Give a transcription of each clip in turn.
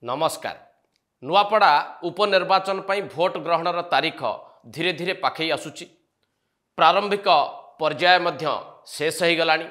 नमस्कार। नुआपड़ा उपनिर्वाचन पर भोट ग्रहणर तारीख धीरे धीरे पाखई आसुची। प्रारंभिक पर्याय मध्य शेष हो गलानी।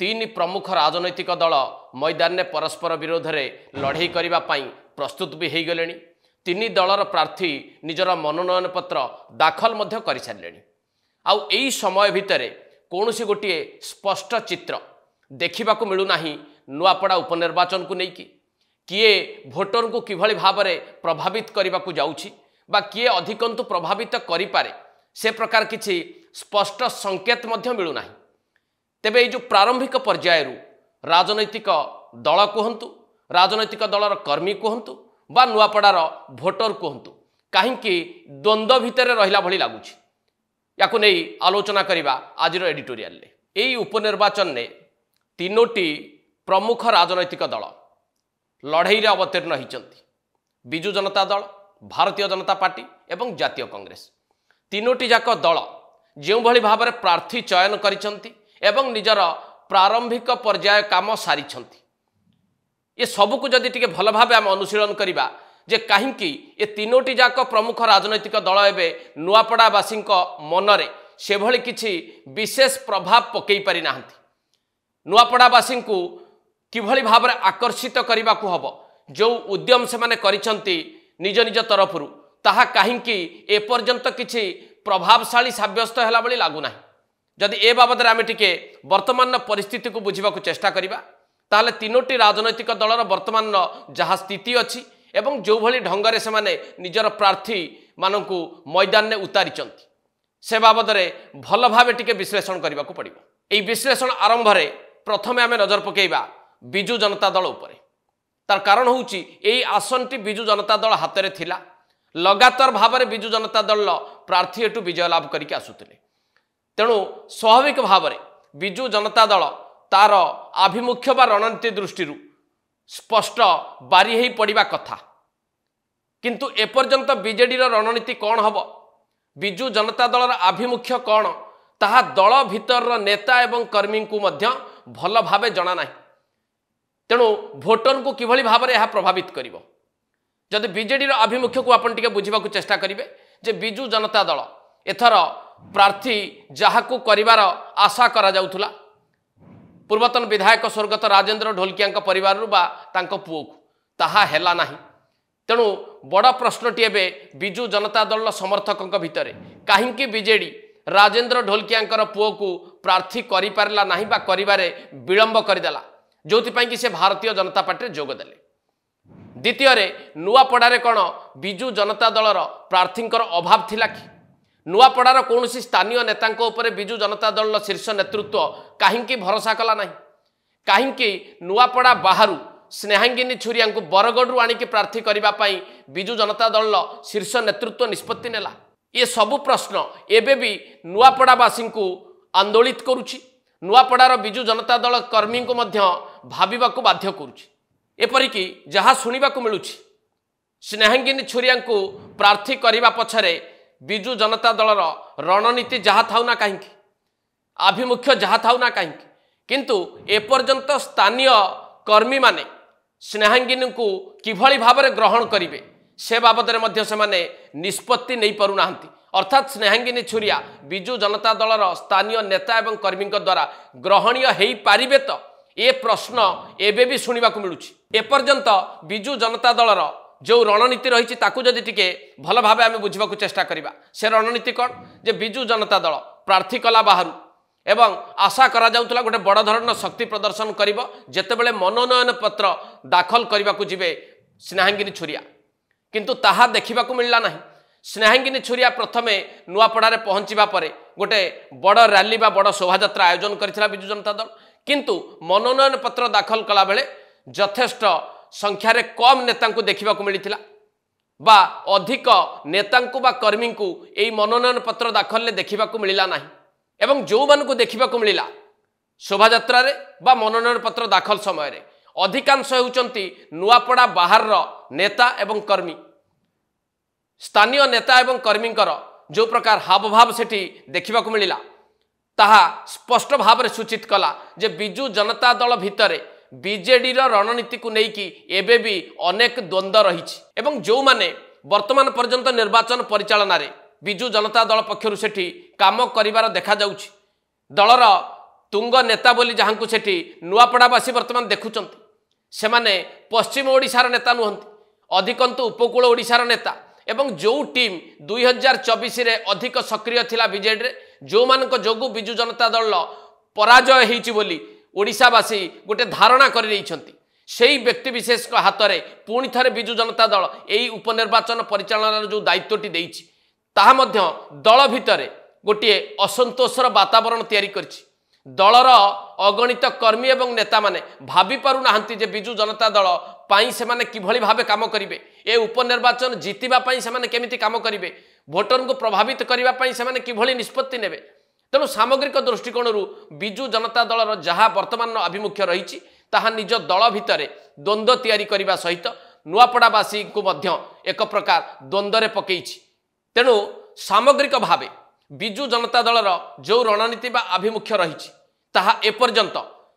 तीन प्रमुख राजनैतिक दल मैदान में परस्पर विरोध में लड़ाई करने प्रस्तुत भी हो गले। तीन दलर प्रार्थी निजर मनोनयन पत्र दाखल मध्य कर सारे। आउ एई समय भितर कौन सी गोटे स्पष्ट चित्र देखा मिलूना नुआपड़ा उपनिर्वाचन को लेकिन किए भोटर को किभली भाव में प्रभावित करने को जाउछि बा किए अधिकंतु प्रभावित करिपारे से प्रकार किछि स्पष्ट संकेत मध्य मिलूना। तेबे जो प्रारंभिक पर्याय राजनैतिक दल कहतु, राजनैतिक दलर कर्मी कहतु बा नुआपड़ार भोटर कहतु, कहीं द्वंद्व भितर रहिला भली लागुछि। याकु नै आलोचना करिबा आजिर एडिटोरियल ले। एई उपनिर्वाचन ने तीनोटी प्रमुख राजनैतिक दल लड़ाई अवतीर्ण होती। बिजु जनता दल, भारतीय जनता पार्टी एवं जातीय कांग्रेस तीनोटी जाक दल जो भली भाव में प्रार्थी चयन करिसंती एवं निजर प्रारंभिक पर्याय काम सारी। ये सबको जदि टिके भल भाव आम अनुशीलन करिबा जे कहीं ये तीनोटी जाक प्रमुख राजनैतिक दल एवं नुआपड़ावासी मनरे से भली किछि विशेष प्रभाव पकई पारि नाहंती। नुआपड़ावासी को किभली भाव में आकर्षित करने को हम जो उद्यम से माने करिसंती निज निज तरफरु ताहा कहीं एपर्यंत किछि प्रभावशाली साब्यस्त हैला भली लागुना। जदि ए बाबद आम टिके वर्तमान परिस्थिति को बुझा चेष्टा करिबा ताहले तीनोटी राजनैतिक दलर वर्तमान जहाँ स्थिति अच्छी एवं जो भली ढंगरे से माने निजर प्रार्थी मानकु मैदान में उतारिचंती से बाबद भल भाव टिके विश्लेषण करने को पड़िबो। एई विश्लेषण आरंभ रे प्रथमे आमे नजर पकेइबा बिजु जनता दल उपरे। तार कारण होउची एई आसनटी बिजु जनता दल हाथ में थिला। लगातार भाव में बिजु जनता दल प्रार्थी एटू विजय लाभ करके आसुतिले। तेणु स्वाभाविक भाव में बिजु जनता दल तार आभिमुख्य बा रणनीति दृष्टि स्पष्ट बारी हो पड़ा कथा, किंतु एपर्यंत बीजेडी रणनीति कौन हम, बिजु जनता दलर आभिमुख्य कौन ताहा दल भितर नेता एवं कर्मी को मध्य भल भाव जना ना। तेणु भोटर को किभली भाव में यह प्रभावित करिवो। जदि बीजेडी आभिमुख्य को आपण टिके बुझिबा को चेष्टा करिवे जे बिजु जनता दल एथर प्रार्थी जहाकू करिवार आशा करा जाउथुला पूर्वतन विधायक स्वर्गत राजेंद्र ढोलकिया परिवार बा तांको पुओ को ताहा हेला नाही। तेणु बड़ प्रश्नटी एबे बिजु जनता दल समर्थकों भितर कहीं बीजेडी राजेंद्र ढोलकिया पुओ को प्रार्थी करि पारला नाही बा करिवारे विलंब करदेला, जोथिपाई कि से भारतीय जनता पार्टी जोगदेले। द्वितीय नुआपड़ारे कौन बिजु जनता दलर प्रार्थींकर अभाव थिला कि नुआपड़ार कौन स्थानीय नेता बिजु जनता दल शीर्ष नेतृत्व कहीं भरोसा कला ना। कहीं नुआपड़ा बाहर स्नेहांगिनी छुरिया बरगढ़ आणिकी प्रार्थी करने बिजु जनता दल शीर्ष नेतृत्व निष्पत्ति नेला। ये सबु प्रश्न एबे भी नुआपड़ावासी को आंदोलित करुछि। नुआपड़ार बिजु जनता दल कर्मी को मध्य भाविबाकु बाध्य करुछि। एपरिकी जहाँ शुणा मिलूछि स्नेहांगिनी छुरिया प्रार्थी करने पछरे बिजु जनता दलर रणनीति जहाँ थाउ ना कहीं, आभिमुख्य जहाँ थाउ ना कहीं, किंतु एपर्यंत स्थानीय कर्मी माने स्नेहांगिनी को किभली भाव में ग्रहण करिवे से बाबद में से निष्पत्ति नहीं पारु नाहंती। अर्थात स्नेहांगिनी छुरिया बिजु जनता दलर स्थानीय नेता एवं कर्मी द्वारा ग्रहणीय हो पारिबे तो ये प्रश्न एबे भी शुणा मिलूछि। एपर्यंत बिजु जनता दलर जो रणनीति रही जदि टिके भल भाव आम बुझा चेष्टा करवा से रणनीति कौन जे बिजु जनता दल प्रार्थी कला बाहर एवं आशा करा जाउतला गोटे बड़ धरण शक्ति प्रदर्शन करिवो जेतेबेले मनोनयन पत्र दाखल करने को जिवे स्नेहांगिनी छुरिया, किंतु ताहा देखा मिलला नहीं। स्नेहांगिनी छुरिया प्रथमे नुआपड़ा पहुंचवा परे गोटे बड़ रैली बा बड़ शोभायात्रा आयोजन करथिला बिजु जनता दल, किंतु मनोनयन पत्र दाखल कला बेले यथेष्ट संख्यार कम नेता देखा मिलता बा अधिक नेता बा कर्मी को यही मनोनयन पत्र दाखल देखा मिलला ना। एवं जो मानू देखा मिलला शोभायात्रा बा मनोनयन पत्र दाखल समय रे अधिकांश होउचंती नुआपड़ा बाहर नेता एवं कर्मी। स्थानीय नेता एवं कर्मी जो प्रकार हाव भाव सेठी देखा मिलला ताहा स्पष्ट भाव में सूचित कला जे बिजु जनता दल भितर बीजेडी रणनीति को लेकिन एबे भी अनेक द्वंद्व रही एवं जो माने वर्तमान पर्यंत निर्वाचन परिचालन रे विजु जनता दल पक्षरु सेठी काम करिवार देखा जाउछि। दलर तुंग नेता बोली जहां को सेठी नुआपड़ावासी वर्तमान देखुचंती से माने पश्चिम ओडिशार नेता नुहंती अधिकंतु उपकूल ओडिशार नेता एवं जो टीम 2024 रे अधिक सक्रिय थिला बीजेडी रे जो मानक जोगु विजु जनता दल पराजय हेछि बोली ओडिशावासी गोटे धारणा कर रही सेही व्यक्ति विशेष हाथ में पुणी थे विजु जनता दल यही उपनिर्वाचन परिचालन जो दायित्वटी देइछि ताहा मध्य दल भितर गोटे असंतोषर वातावरण तैयारी करछि। दलर अगणित कर्मी एवं नेता माने भाभी पारु नाहंती जे विजु जनता दल पाई से माने किभली भाबे काम करिवे ए उपनिर्वाचन जीतिबा पाई से माने केमिति काम करिवे भोटर को प्रभावित करबा पाई से माने किभली निष्पत्ति नेबे। तेणु सामग्रिक दृष्टिकोण विजु जनता दलर जहाँ वर्तमान आभिमुख्य रही ताहा निज दल भितर द्वंद्व तैयारी करने सहित नुआपड़ावासी को मध्य एक प्रकार द्वंद्व रे पकईछि। तेणु सामग्रिक भावे विजु जनता दलर जो रणनीति बा आभिमुख्य रही ताहा एपर्यंत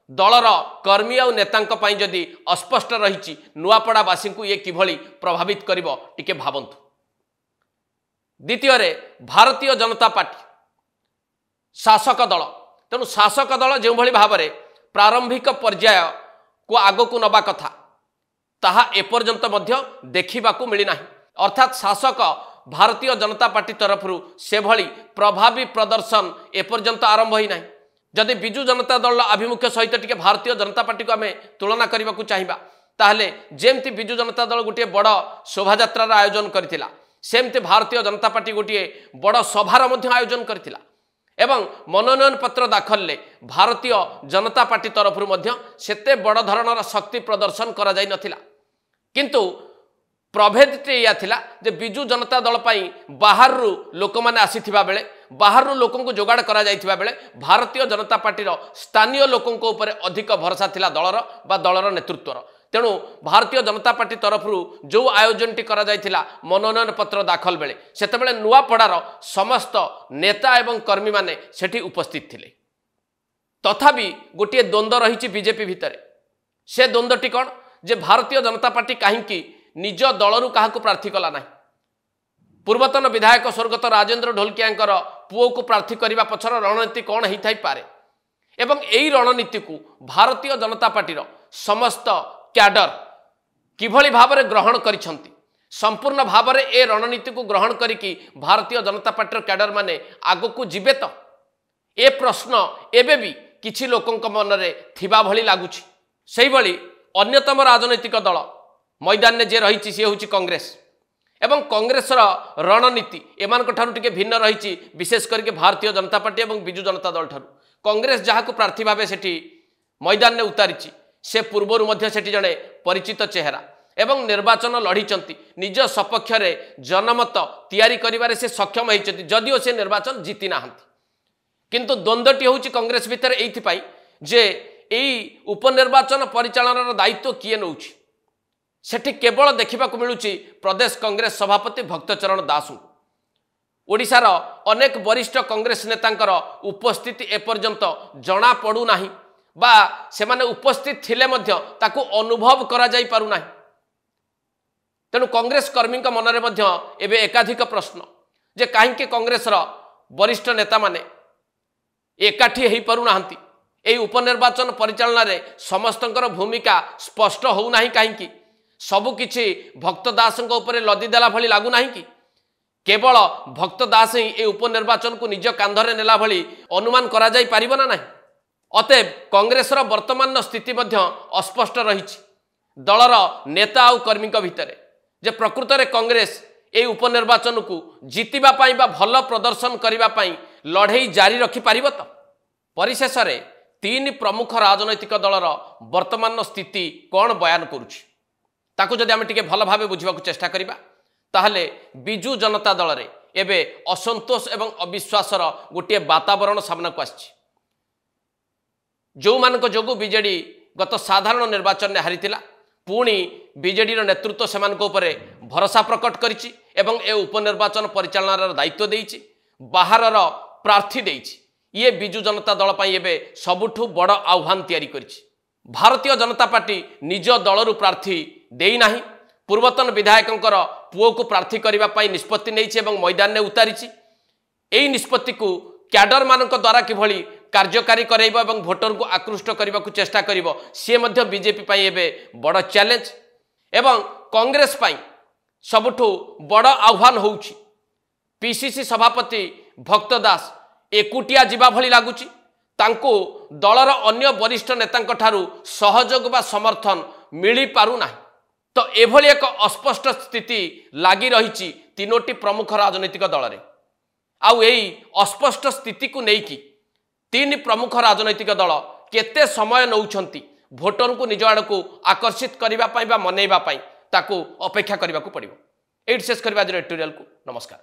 दलर कर्मी और नेतांक पई जदि अस्पष्ट रही नुआपड़ावासी को ये किभली प्रभावित करिवो टिके भाबंतु। द्वितीय भारतीय जनता पार्टी शासक दल तेणु शासक दल जो भली भाव में प्रारंभिक पर्याय को आग को नबा कथा ताहा एपर्यंत मध्य देखा मिली ना अर्थात शासक भारतीय जनता पार्टी तरफ से भली प्रभावी प्रदर्शन एपर्यंत आरंभ ही ना। जदि विजु जनता दल आभिमुख्य सहित टिके भारतीय जनता पार्टी को आम तुलना करने को चाहिए ताहले जेमती विजु जनता दल गोटे बड़ शोभायात्रार आयोजन करथिला सेमती भारतीय जनता पार्टी गोटे बड़ सभार मध्य आयोजन करथिला एवं मनोनयन पत्र दाखल ले भारतीय जनता पार्टी तरफ सेते बड़ धरणर शक्ति प्रदर्शन करा जाई नथिला। किंतु प्रभेदटे या थिला जे विजु जनता दल पाई बाहर लोक माने आसीथिबा बेले बाहर लोकों को जोगाड़ करा जाइथिबा बेले भारतीय जनता पार्टी स्थानीय लोकों को ऊपर अधिक भरोसा थिला दलर बा दलर नेतृत्वर। तेणु भारतीय जनता पार्टी तरफ जो आयोजन टी करा जाइथिला मनोनयन पत्र दाखल बेले सेतेबेले नुआपड़ार समस्त नेता एवं कर्मी माने सेठी उपस्थित थिले। तथापि गोटे द्वंद्व रही बीजेपी भितर से द्वंद्वटी कौन जे भारतीय जनता पार्टी कहीं निज दलरू क्या प्रार्थी कला ना। पूर्वतन विधायक स्वर्गत राजेंद्र ढोलकिया पुओ को प्रार्थी करने पछर रणनीति कौन होता पारे एवं यही रणनीति को भारतीय जनता पार्टी समस्त क्याडर किभली भाव में ग्रहण करिसंती संपूर्ण भाव में ए रणनीति को ग्रहण करिकी भारतीय जनता पार्टी क्याडर माने आगो को जीवे तो ए प्रश्न एबे भी किछि लोकों मन में थिबा भली लागुछि। सेही भली अन्यतम राजनैतिक दल मैदान में जे रही सी हूँ कांग्रेस एवं कांग्रेस रणनीति एमान ठारू टिके भिन्न रही विशेष करके भारतीय जनता पार्टी एवं विजु जनता दल ठारू कांग्रेस जहाँ को प्रार्थी भाव सेठी मैदान में उतारी से पूर्वर मध्य सेठी जड़े परिचित चेहरा एवं निर्वाचन लड़ीचंती निज सपक्ष जनमत तैयारी करिवारे से सक्षम होती जदिओ से निर्वाचन जीति नाहंती। किंतु द्वंद्वटी हूँ कांग्रेस भितर एइथिपाई जे एई उपनिर्वाचन परिचालन दायित्व किए नौछि सेठी केवल देखा मिलूँ प्रदेश कांग्रेस सभापति भक्तचरण दास ओडिशार अनेक वरिष्ठ कांग्रेस नेतांकर उपस्थिति एपर्यंत जना पड़ू नाही बा सेमाने उपस्थित थिले मध्य ताकू अनुभव करा जाई पारु नाही। तेणु कांग्रेस कर्मी मन में एवं एकाधिक प्रश्न जे कहीं कांग्रेस वरिष्ठ नेता माने एकाठी हो पारु नाहंती एई उपनिर्वाचन परिचालन रे समस्तंकर भूमिका स्पष्ट हो नाही कहीं सबुकिछि भक्त दास लदिदेला भली लगुना कि केवल भक्त दास ही ए उपनिर्वाचन को निज कांधरे नेला भली अनुमान करा जाई परिबो ना नहीं। अतएव कांग्रेस वर्तमान स्थिति अस्पष्ट रही दलर नेता और कर्मी भितर जे प्रकृत में कांग्रेस ए उपनिर्वाचन को जीतिबा पाई बा भल प्रदर्शन करने लड़ई जारी रखिपर तो। परिशेष में तीन प्रमुख राजनैतिक दलर वर्तमान स्थिति कौन बयान करुछि ताकू जदि आम टिके भल भाव बुझा चेष्टा करिबा ताहले विजु जनता दल रे एबे असंतोष एवं अविश्वासर गोटे वातावरण सामना को आछि। जो मानक जोगु बीजेडी गत साधारण निर्वाचन में हारिथिला पुणी बीजेडी नेतृत्व सेमान उपरे भरोसा प्रकट करिछि एवं ए उपनिर्वाचन परिचालन दायित्व देइछि बाहरर प्रार्थी देइछि ये विजु जनता दल पई एबे सबुठु बड़ आह्वान तैयारी करिछि। भारतीय जनता पार्टी निज दलरू प्रार्थी देना पूर्वतन विधायकंकर पुओ को प्रार्थी करने निष्पत्ति नहीं मैदान में उतारी यही निष्पत्ति को क्याडर मान द्वारा किभली कार्यकारी कराइब एवं भोटर को आकृष्ट करने को चेष्टा करिब सी मध्य बीजेपी पाई एबे बड़ चैलेंज एवं कांग्रेस पाई सबुठु बड़ आह्वान होउछि पीसीसी सभापति भक्त दास एकुटिया जीवा भली लागुछि तांको दलर अन्य वरिष्ठ नेतांक ठारू सहयोग बा समर्थन मिली पारु नाही तो एभली एक अस्पष्ट स्थिति लागी रही तीनोटी प्रमुख राजनैतिक दल रे आउ एई अस्पष्ट स्थिति को लेकिन तीन प्रमुख राजनैतिक दल केते समय नौछंती भोटर को निज आड़ को आकर्षित करने मनइबा ताकू अपेक्षा करने को पड़ो। एट शेष करवा एडिटोरियल को नमस्कार।